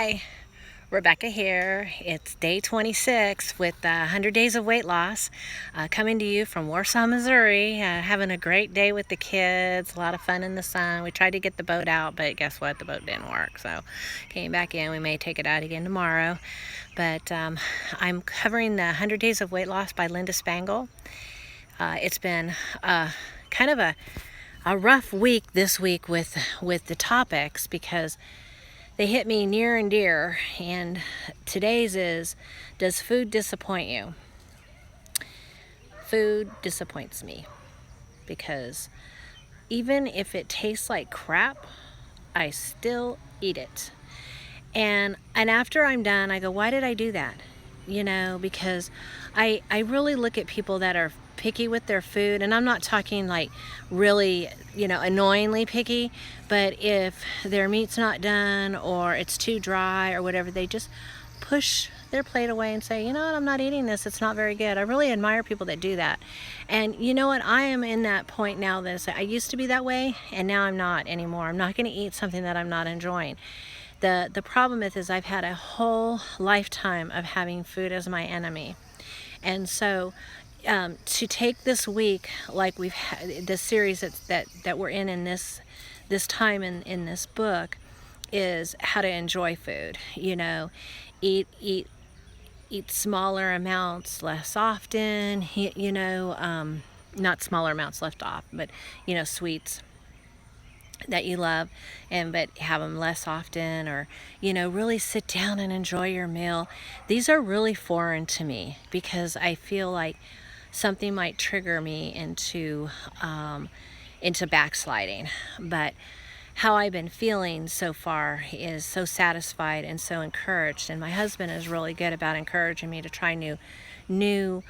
Hi, Rebecca here. It's day 26 with 100 days of weight loss, coming to you from Warsaw, Missouri. Having a great day with the kids, a lot of fun in the sun. We tried to get the boat out, but guess what? The boat didn't work, so came back in. We may take it out again tomorrow. But I'm covering the 100 Days of Weight Loss by Linda Spangle. It's been kind of a rough week this week with the topics because they hit me near and dear, and today's is, does food disappoint you? Food disappoints me because even if it tastes like crap, I still eat it. And after I'm done, I go, why did I do that? Because I really look at people that are picky with their food, and I'm not talking like really, annoyingly picky, but if their meat's not done or it's too dry or whatever, they just push their plate away and say, you know what, I'm not eating this, it's not very good. I really admire people that do that. And you know what, I am in that point now that I used to be that way, and now I'm not anymore. I'm not going to eat something that I'm not enjoying. The problem is I've had a whole lifetime of having food as my enemy. And so to take this week, like we've had the series that we're in this time in this book, is how to enjoy food. Eat smaller amounts less often. Not smaller amounts left off, but sweets that you love, but have them less often, or really sit down and enjoy your meal. These are really foreign to me because I feel like something might trigger me into backsliding. But how I've been feeling so far is so satisfied and so encouraged, and my husband is really good about encouraging me to try new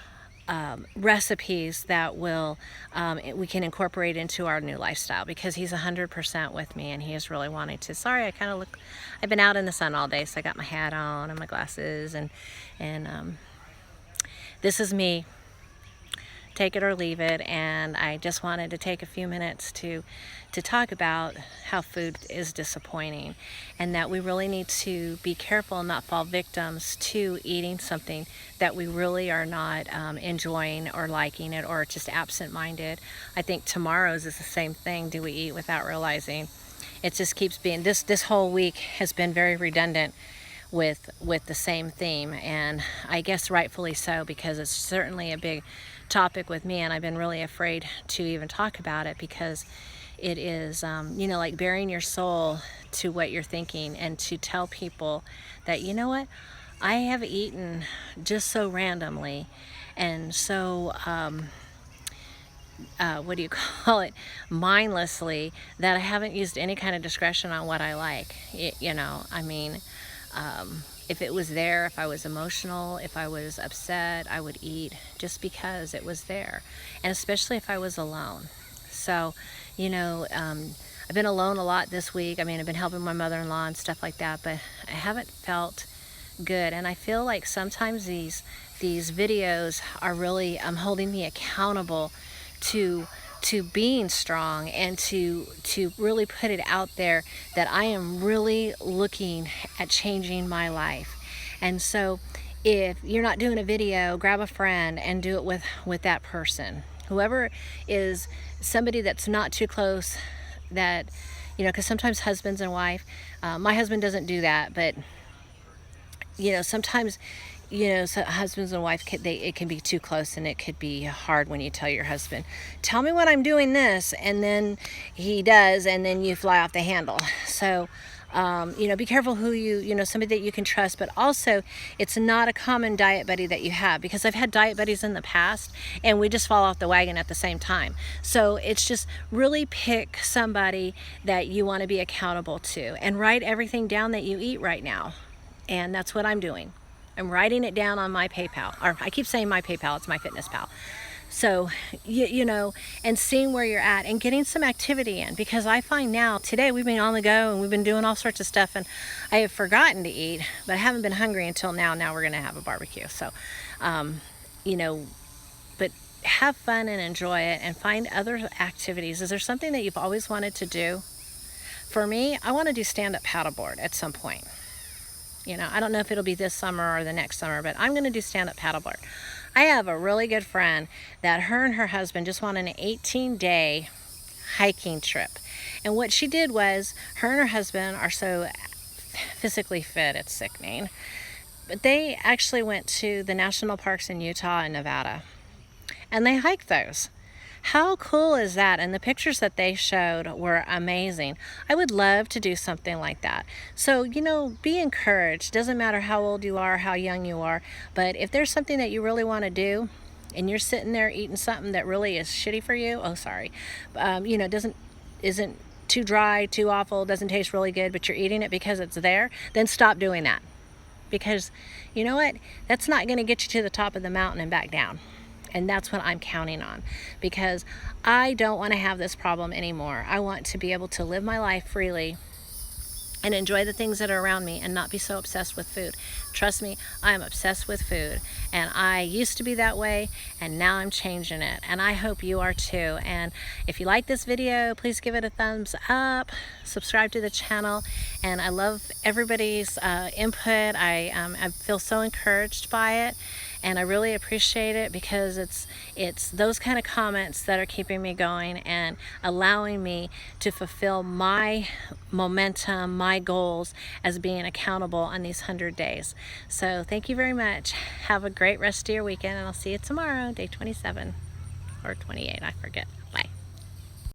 recipes that we can incorporate into our new lifestyle, because he's 100% with me, and he is really wanting to. Sorry, I've been out in the sun all day, so I got my hat on and my glasses, and this is me, take it or leave it. And I just wanted to take a few minutes to talk about how food is disappointing, and that we really need to be careful and not fall victims to eating something that we really are not enjoying or liking it, or just absent-minded. I think tomorrow's is the same thing. Do we eat without realizing? It just keeps being, this whole week has been very redundant with the same theme, and I guess rightfully so, because it's certainly a big topic with me, and I've been really afraid to even talk about it, because it is like bearing your soul to what you're thinking, and to tell people that, you know what, I have eaten just so randomly and so what do you call it, mindlessly, that I haven't used any kind of discretion on what I like. If it was there, if I was emotional, if I was upset, I would eat just because it was there, and especially if I was alone. So, I've been alone a lot this week. I've been helping my mother-in-law and stuff like that, but I haven't felt good, and I feel like sometimes these videos are really holding me accountable to being strong, and to really put it out there that I am really looking at changing my life. And so if you're not doing a video, grab a friend and do it with that person, whoever is somebody that's not too close, that because sometimes husbands and wife, my husband doesn't do that, but sometimes so husbands and wife, it can be too close, and it could be hard when you tell your husband, tell me when I'm doing this, and then he does, and then you fly off the handle. So be careful who somebody that you can trust, but also it's not a common diet buddy that you have, because I've had diet buddies in the past and we just fall off the wagon at the same time. So it's just really pick somebody that you want to be accountable to, and write everything down that you eat right now. And that's what I'm doing. I'm writing it down on my PayPal, or I keep saying my PayPal, it's MyFitnessPal. So, and seeing where you're at and getting some activity in, because I find now, today we've been on the go and we've been doing all sorts of stuff, and I have forgotten to eat, but I haven't been hungry until now. Now we're going to have a barbecue. So, but have fun and enjoy it, and find other activities. Is there something that you've always wanted to do? For me, I want to do stand-up paddleboard at some point. You know, I don't know if it'll be this summer or the next summer, but I'm going to do stand-up paddleboard. I have a really good friend that her and her husband just went on an 18-day hiking trip. And what she did was, her and her husband are so physically fit, it's sickening. But they actually went to the national parks in Utah and Nevada, and they hiked those. How cool is that? And the pictures that they showed were amazing. I would love to do something like that. So, you know, be encouraged. Doesn't matter how old you are, how young you are, but if there's something that you really want to do, and you're sitting there eating something that really is shitty for you, you know, isn't too dry, too awful, doesn't taste really good, but you're eating it because it's there, then stop doing that. Because you know what? That's not going to get you to the top of the mountain and back down. And that's what I'm counting on, because I don't want to have this problem anymore. I want to be able to live my life freely and enjoy the things that are around me and not be so obsessed with food. Trust me, I am obsessed with food, and I used to be that way, and now I'm changing it, and I hope you are too. And if you like this video, please give it a thumbs up, subscribe to the channel, and I love everybody's input. I feel so encouraged by it, and I really appreciate it, because it's those kind of comments that are keeping me going and allowing me to fulfill my momentum, my goals as being accountable on these 100 days. So thank you very much. Have a great rest of your weekend, and I'll see you tomorrow, day 27 or 28, I forget.